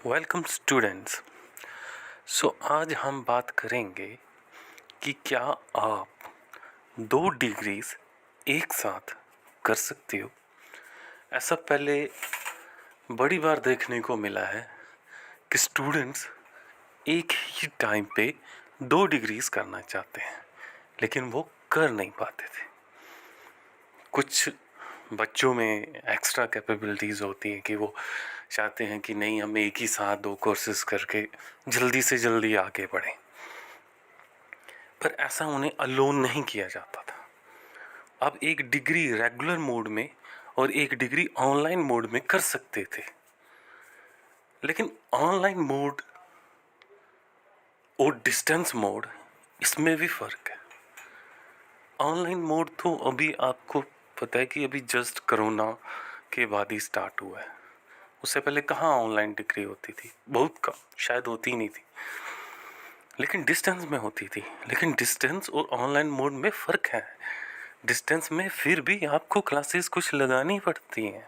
Welcome students. आज हम बात करेंगे कि क्या आप 2 डिग्रीज एक साथ कर सकते हो। ऐसा पहले बड़ी बार देखने को मिला है कि स्टूडेंट्स एक ही टाइम पे 2 डिग्रीज करना चाहते हैं, लेकिन वो कर नहीं पाते थे। कुछ बच्चों में एक्स्ट्रा कैपेबिलिटीज़ होती हैं कि वो चाहते हैं कि नहीं, हम एक ही साथ 2 कोर्सेज करके जल्दी से जल्दी आगे बढ़ें, पर ऐसा उन्हें अलोन नहीं किया जाता था। अब 1 डिग्री रेगुलर मोड में और 1 डिग्री ऑनलाइन मोड में कर सकते थे, लेकिन ऑनलाइन मोड और डिस्टेंस मोड, इसमें भी फ़र्क है। ऑनलाइन मोड तो अभी आपको पता है कि अभी जस्ट कोरोना के बाद ही स्टार्ट हुआ है। उससे पहले कहाँ ऑनलाइन डिग्री होती थी, बहुत कम, शायद होती ही नहीं थी, लेकिन डिस्टेंस में होती थी। लेकिन डिस्टेंस और ऑनलाइन मोड में फ़र्क है। डिस्टेंस में फिर भी आपको क्लासेस कुछ लगानी पड़ती हैं,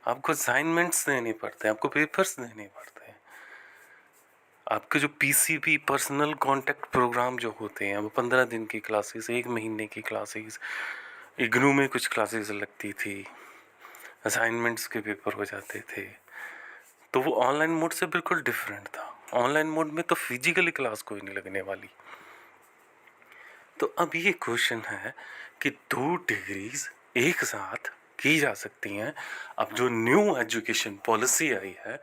आपको असाइनमेंट्स देने पड़ते हैं, आपको पेपर्स देने पड़ते हैं। आपके जो पीसीपी पर्सनल कांटेक्ट प्रोग्राम जो होते हैं, वो 15 दिन की क्लासेस, 1 महीने की क्लासेस, इग्नू में कुछ क्लासेस लगती थी, असाइनमेंट्स के पेपर हो जाते थे, तो वो ऑनलाइन मोड से बिल्कुल डिफरेंट था। ऑनलाइन मोड में तो फिजिकली क्लास कोई नहीं लगने वाली। तो अब ये क्वेश्चन है कि 2 डिग्रीज एक साथ की जा सकती हैं। अब जो न्यू एजुकेशन पॉलिसी आई है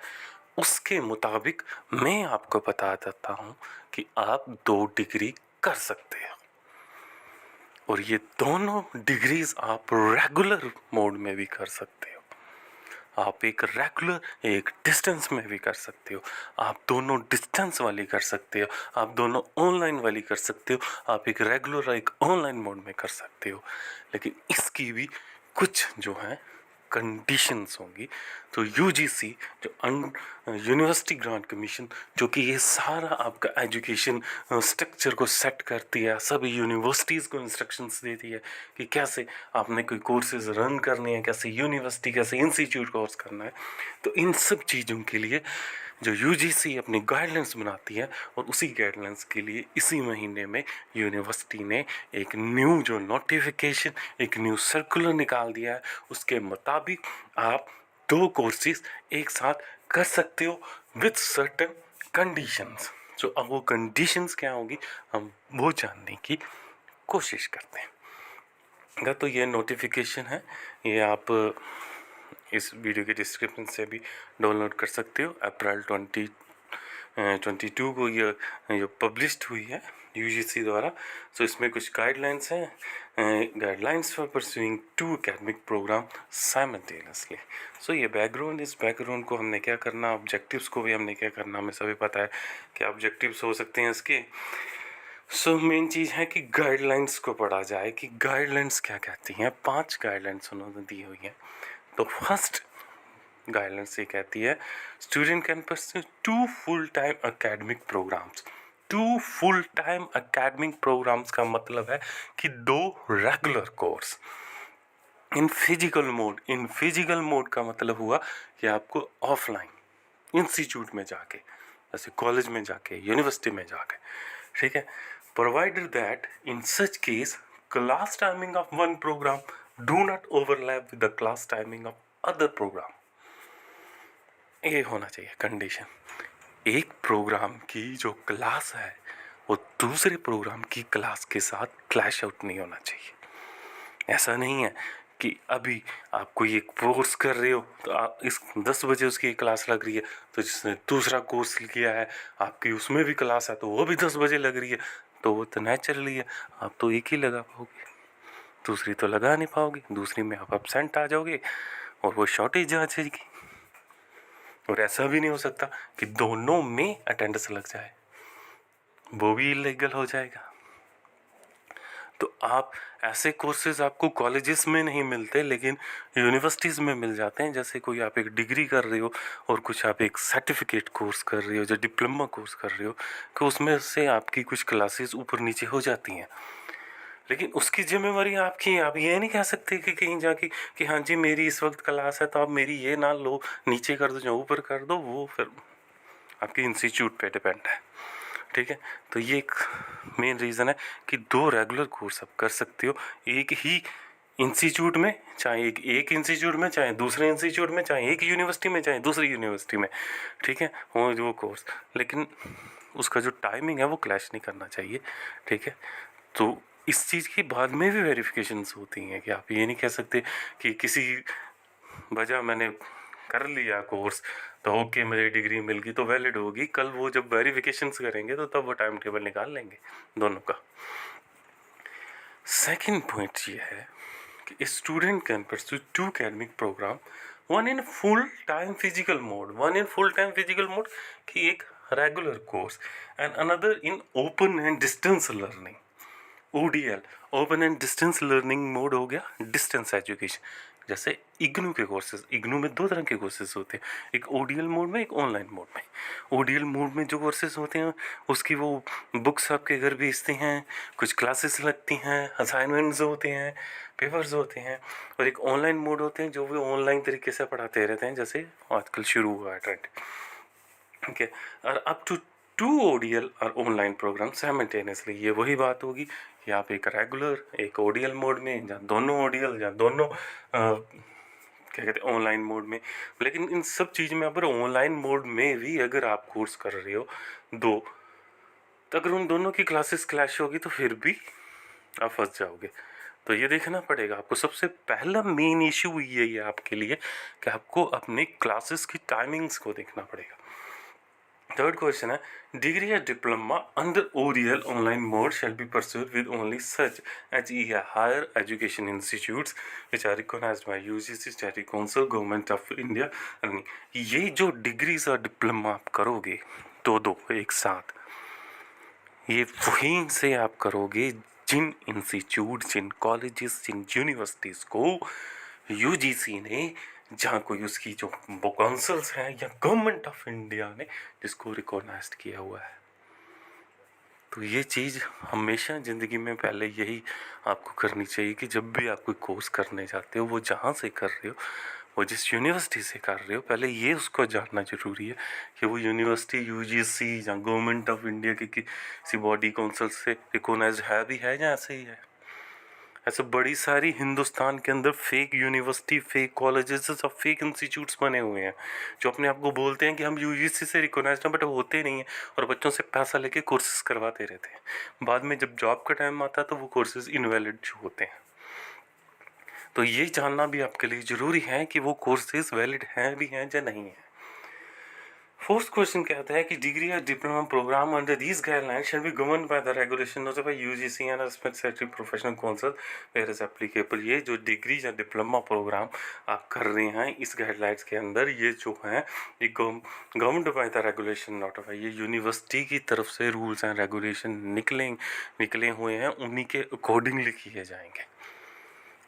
उसके मुताबिक मैं आपको बता देता हूँ कि आप 2 डिग्री कर सकते हैं, और ये दोनों डिग्रीज आप रेगुलर मोड में भी कर सकते हो। आप एक रेगुलर एक डिस्टेंस में भी कर सकते हो, आप दोनों डिस्टेंस वाली कर सकते हो, आप दोनों ऑनलाइन वाली कर सकते हो, आप एक रेगुलर एक ऑनलाइन मोड में कर सकते हो। लेकिन इसकी भी कुछ जो है कंडीशंस होंगी। तो यूजीसी जो यूनिवर्सिटी ग्रांट कमीशन, जो कि ये सारा आपका एजुकेशन स्ट्रक्चर को सेट करती है, सभी यूनिवर्सिटीज़ को इंस्ट्रक्शंस देती है कि कैसे आपने कोई कोर्सेज रन करने हैं, कैसे यूनिवर्सिटी, कैसे इंस्टीट्यूट कोर्स करना है। तो इन सब चीज़ों के लिए जो यूजीसी अपनी गाइडलाइंस बनाती है, और उसी गाइडलाइंस के लिए इसी महीने में यूनिवर्सिटी ने एक न्यू जो नोटिफिकेशन, एक न्यू सर्कुलर निकाल दिया है। उसके मुताबिक आप 2 कोर्सेज एक साथ कर सकते हो विथ सर्टेन कंडीशंस। तो अब वो कंडीशंस क्या होगी, हम वो जानने की कोशिश करते हैं। तो ये नोटिफिकेशन है, ये आप इस वीडियो के डिस्क्रिप्शन से भी डाउनलोड कर सकते हो। अप्रैल 2022 को ये पब्लिश्ड हुई है यूजीसी द्वारा। सो इसमें कुछ गाइडलाइंस हैं, guidelines for pursuing 2 academic programme simultaneously. So ये बैकग्राउंड, इस बैकग्राउंड को हमने क्या करना, ऑब्जेक्टिव्स को भी हमने क्या करना, हमें सभी पता है कि ऑब्जेक्टिव्स हो सकते हैं इसके। मेन चीज़ है कि गाइडलाइंस को पढ़ा जाए कि गाइडलाइंस क्या कहती हैं। 5 गाइडलाइंस उन्होंने दी हुई हैं। तो फर्स्ट गाइडलाइंस ये कहती है, student can pursue 2 full time academic programs. 2 full time academic programs का मतलब है कि 2 regular course in physical mode. In physical mode का मतलब हुआ कि आपको ऑफलाइन इंस्टीट्यूट में जाके, जैसे कॉलेज में जाके, यूनिवर्सिटी में जाके, ठीक है। Provided that in such case class timing of one program do not overlap with the class timing of other program. ये होना चाहिए कंडीशन। एक प्रोग्राम की जो क्लास है वो दूसरे प्रोग्राम की क्लास के साथ क्लैश आउट नहीं होना चाहिए। ऐसा नहीं है कि अभी आप कोई एक कोर्स कर रहे हो तो आप इस 10 बजे उसकी क्लास लग रही है, तो जिसने दूसरा कोर्स किया है आपकी उसमें भी क्लास है तो वो भी 10 बजे लग रही है, तो वो तो नेचुरली है, आप तो एक ही लगा पाओगे, दूसरी तो लगा नहीं पाओगे, दूसरी में आप एब्सेंट आ जाओगे और वो शॉर्टेज आ जाएगी। और ऐसा भी नहीं हो सकता कि दोनों में अटेंडेंस लग जाए, वो भी इलीगल हो जाएगा। तो आप ऐसे कोर्सेज आपको कॉलेजेस में नहीं मिलते लेकिन यूनिवर्सिटीज़ में मिल जाते हैं। जैसे कोई आप एक डिग्री कर रहे हो और कुछ आप एक सर्टिफिकेट कोर्स कर रहे हो, जो डिप्लोमा कोर्स कर रहे हो, कि उसमें से आपकी कुछ क्लासेस ऊपर नीचे हो जाती हैं। लेकिन उसकी जिम्मेवारी आपकी है। आप ये नहीं कह सकते कि कहीं जाके कि हाँ जी मेरी इस वक्त क्लास है तो आप मेरी ये ना लो, नीचे कर दो या ऊपर कर दो, वो फिर आपके इंस्टीट्यूट पे डिपेंड है। ठीक है, तो ये एक मेन रीज़न है कि 2 रेगुलर कोर्स आप कर सकते हो एक ही इंस्टीट्यूट में, चाहे एक इंस्टीट्यूट में, चाहे दूसरे इंस्टीट्यूट में, चाहे एक यूनिवर्सिटी में, चाहे दूसरी यूनिवर्सिटी में। ठीक है, वो कोर्स, लेकिन उसका जो टाइमिंग है वो क्लैश नहीं करना चाहिए। ठीक है, तो इस चीज़ की बाद में भी वेरिफिकेशंस होती हैं कि आप ये नहीं कह सकते कि किसी वजह मैंने कर लिया कोर्स तो ओके मुझे डिग्री मिल गई तो वैलिड होगी, कल वो जब वेरिफिकेशंस करेंगे तो तब वो टाइम टेबल निकाल लेंगे दोनों का। सेकंड पॉइंट ये है कि student can pursue 2 academic program, one in full time physical mode कि एक regular course and another in open and distance learning, ODL, open and distance learning mode हो गया डिस्टेंस एजुकेशन। जैसे इग्नू के कोर्सेज, इग्नू में 2 तरह के कोर्सेज होते हैं, एक ODL मोड में, एक ऑनलाइन मोड में। ODL मोड में जो कोर्सेज होते हैं उसकी वो बुक्स आपके घर भेजते हैं, कुछ क्लासेस लगती हैं, असाइनमेंट्स होते हैं, पेपर्स होते हैं। और एक ऑनलाइन मोड होते हैं जो भी ऑनलाइन तरीके से पढ़ाते रहते हैं, जैसे आजकल शुरू हुआ है ट्रेंड। ठीक है, और अप टू 2 ODL और ऑनलाइन प्रोग्राम साइमल्टेनियसली। ये वही बात होगी कि आप एक रेगुलर एक ODL मोड में, या दोनों ODL या दोनों क्या कहते हैं ऑनलाइन मोड में। लेकिन इन सब चीज़ में अगर ऑनलाइन मोड में भी अगर आप कोर्स कर रहे हो दो, तो अगर उन दोनों की क्लासेस क्लैश होगी तो फिर भी आप फंस जाओगे। तो ये देखना पड़ेगा आपको। सबसे पहला मेन इशू यही है आपके लिए कि आपको अपने क्लासेस की टाइमिंग्स को देखना पड़ेगा। थर्ड क्वेश्चन है, डिग्री या diploma under ODL online mode shall be pursued with only such as ई higher education institutes which are recognized by UGC, statutory council, government of India. ये जो डिग्रीज और डिप्लोमा आप करोगे दो एक साथ, ये वहीं से आप करोगे जिन इंस्टीट्यूट, जिन कॉलेजेस, जिन यूनिवर्सिटीज़ को UGC ने, जहाँ कोई उसकी जो काउंसिल्स हैं, या गवर्नमेंट ऑफ इंडिया ने जिसको रिकॉग्नाइज्ड किया हुआ है। तो ये चीज़ हमेशा ज़िंदगी में पहले यही आपको करनी चाहिए कि जब भी आप कोई कोर्स करने जाते हो, वो जहाँ से कर रहे हो, वो जिस यूनिवर्सिटी से कर रहे हो, पहले ये उसको जानना ज़रूरी है कि वो यूनिवर्सिटी UGC या गवर्नमेंट ऑफ इंडिया की किसी बॉडी काउंसिल से रिकॉग्नाइज्ड है भी है या ऐसे ही है। ऐसे बड़ी सारी हिंदुस्तान के अंदर फेक यूनिवर्सिटी, फेक कॉलेजेस और फेक इंस्टीट्यूट्स बने हुए हैं जो अपने आप को बोलते हैं कि हम UGC से रिकॉग्नाइज्ड हैं, बट होते नहीं हैं और बच्चों से पैसा लेके कोर्सेज करवाते रहते हैं। बाद में जब जॉब का टाइम आता है तो वो कोर्सेज इनवैलिड होते हैं। तो ये जानना भी आपके लिए ज़रूरी है कि वो कोर्सेज वैलिड हैं भी हैं या नहीं है। फोर्थ क्वेश्चन कहता है कि डिग्री या diploma program under these guidelines shall be govern by the regulation notified by UGC and respective professional council where is applicable. ये जो डिग्री या डिप्लोमा प्रोग्राम आप कर रहे हैं इस गाइडलाइंस के अंदर, ये जो हैं ये government by the regulation notified, ये यूनिवर्सिटी की तरफ से रूल्स एंड रेगुलेशन निकले हुए हैं, उन्हीं के अकॉर्डिंगली किए जाएंगे।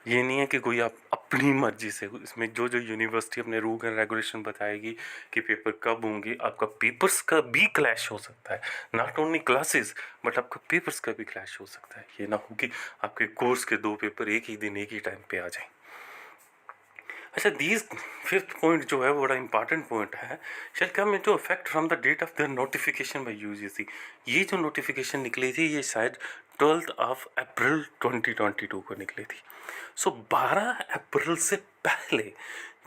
ये नहीं है कि कोई आप अपनी मर्जी से, इसमें जो यूनिवर्सिटी अपने रूल एंड रेगुलेशन बताएगी कि पेपर कब होंगे, आपका पेपर्स का भी क्लैश हो सकता है। नॉट ओनली क्लासेस बट आपका पेपर्स का भी क्लैश हो सकता है। ये ना हो कि आपके कोर्स के 2 पेपर एक ही दिन एक ही टाइम पे आ जाएं। अच्छा, दीज फिफ्थ पॉइंट जो है वो बड़ा इंपॉर्टेंट पॉइंट है, shall come into effect from the date of the notification by UGC। ये जो नोटिफिकेशन निकली थी ये शायद 12 अप्रैल 2022 को निकली थी। सो 12 अप्रैल से पहले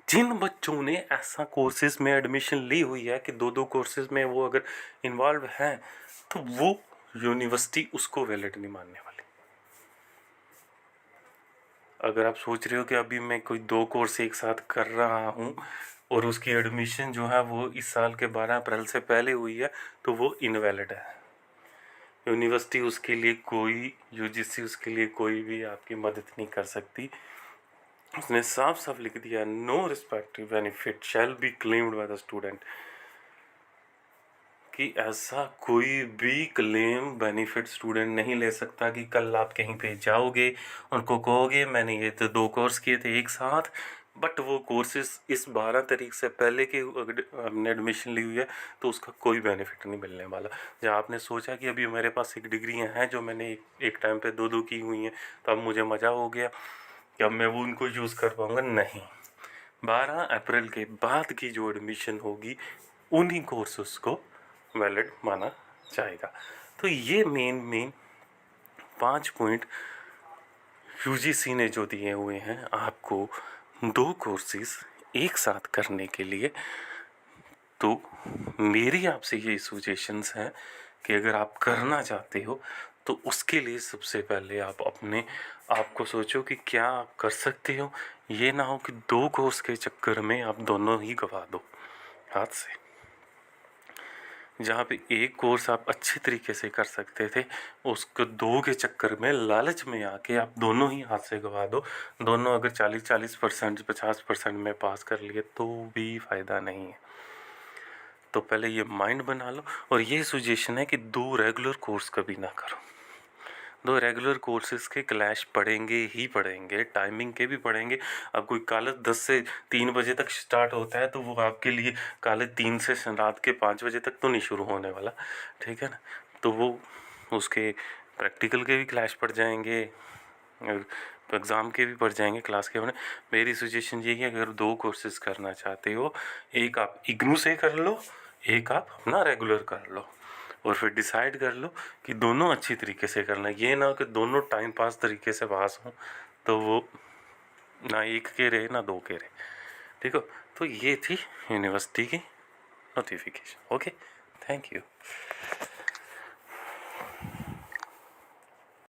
जिन बच्चों ने ऐसा कोर्सेज में एडमिशन ली हुई है कि 2 कोर्सेज में वो अगर इन्वॉल्व हैं, तो वो यूनिवर्सिटी उसको वैलिड नहीं मानने वाली। अगर आप सोच रहे हो कि अभी मैं कोई 2 कोर्स एक साथ कर रहा हूँ और उसकी एडमिशन जो है वो इस साल के 12 अप्रैल से पहले हुई है, तो वो इनवैलिड है। यूनिवर्सिटी उसके लिए कोई, UGC उसके लिए कोई भी आपकी मदद नहीं कर सकती। उसने साफ साफ लिख दिया, no respective benefit shall be claimed by the student, कि ऐसा कोई भी क्लेम बेनिफिट स्टूडेंट नहीं ले सकता कि कल आप कहीं पे जाओगे, उनको कहोगे मैंने ये तो 2 कोर्स किए थे एक साथ, बट वो कोर्सेज इस 12 तारीख से पहले के अगर आपने एडमिशन ली हुई है तो उसका कोई बेनिफिट नहीं मिलने वाला। जहाँ आपने सोचा कि अभी मेरे पास एक डिग्रियाँ हैं जो मैंने एक टाइम पे 2-2 की हुई हैं, तो अब मुझे मज़ा हो गया कि अब मैं वो उनको यूज़ कर पाऊँगा, नहीं। 12 अप्रैल के बाद की जो एडमिशन होगी उन्हीं कोर्सेस को वैलिड माना जाएगा। तो ये मेन 5 पॉइंट यूजीसी ने जो दिए हुए हैं आपको 2 कोर्सेज एक साथ करने के लिए। तो मेरी आपसे ये सजेशंस हैं कि अगर आप करना चाहते हो तो उसके लिए सबसे पहले आप अपने आप को सोचो कि क्या आप कर सकते हो। ये ना हो कि 2 कोर्स के चक्कर में आप दोनों ही गवा दो हाथ से। जहाँ पे एक कोर्स आप अच्छे तरीके से कर सकते थे, उसको 2 के चक्कर में लालच में आके आप दोनों ही हाथ से गवा दो। दोनों अगर 40% 50% में पास कर लिए तो भी फ़ायदा नहीं है। तो पहले ये माइंड बना लो। और ये सजेशन है कि 2 रेगुलर कोर्स कभी ना करो। 2 रेगुलर कोर्सेज़ के क्लैश पड़ेंगे ही पड़ेंगे, टाइमिंग के भी पड़ेंगे। अब कोई कॉलेज 10 से 3 बजे तक स्टार्ट होता है तो वो आपके लिए कॉलेज 3 से रात के 5 बजे तक तो नहीं शुरू होने वाला, ठीक है ना। तो वो उसके प्रैक्टिकल के भी क्लैश पड़ जाएंगे, एग्ज़ाम के भी पड़ जाएंगे, क्लास के। मेरी सजेशन यही है, अगर 2 कोर्सेज़ करना चाहते हो, एक आप इग्नू से कर लो, एक आप अपना रेगुलर कर लो, और फिर डिसाइड कर लो कि दोनों अच्छी तरीके से करना है। ये ना कि दोनों टाइम पास तरीके से पास हों, तो वो ना एक के रहे ना 2 के रहे, ठीक हो। तो ये थी यूनिवर्सिटी की नोटिफिकेशन। Okay, thank you.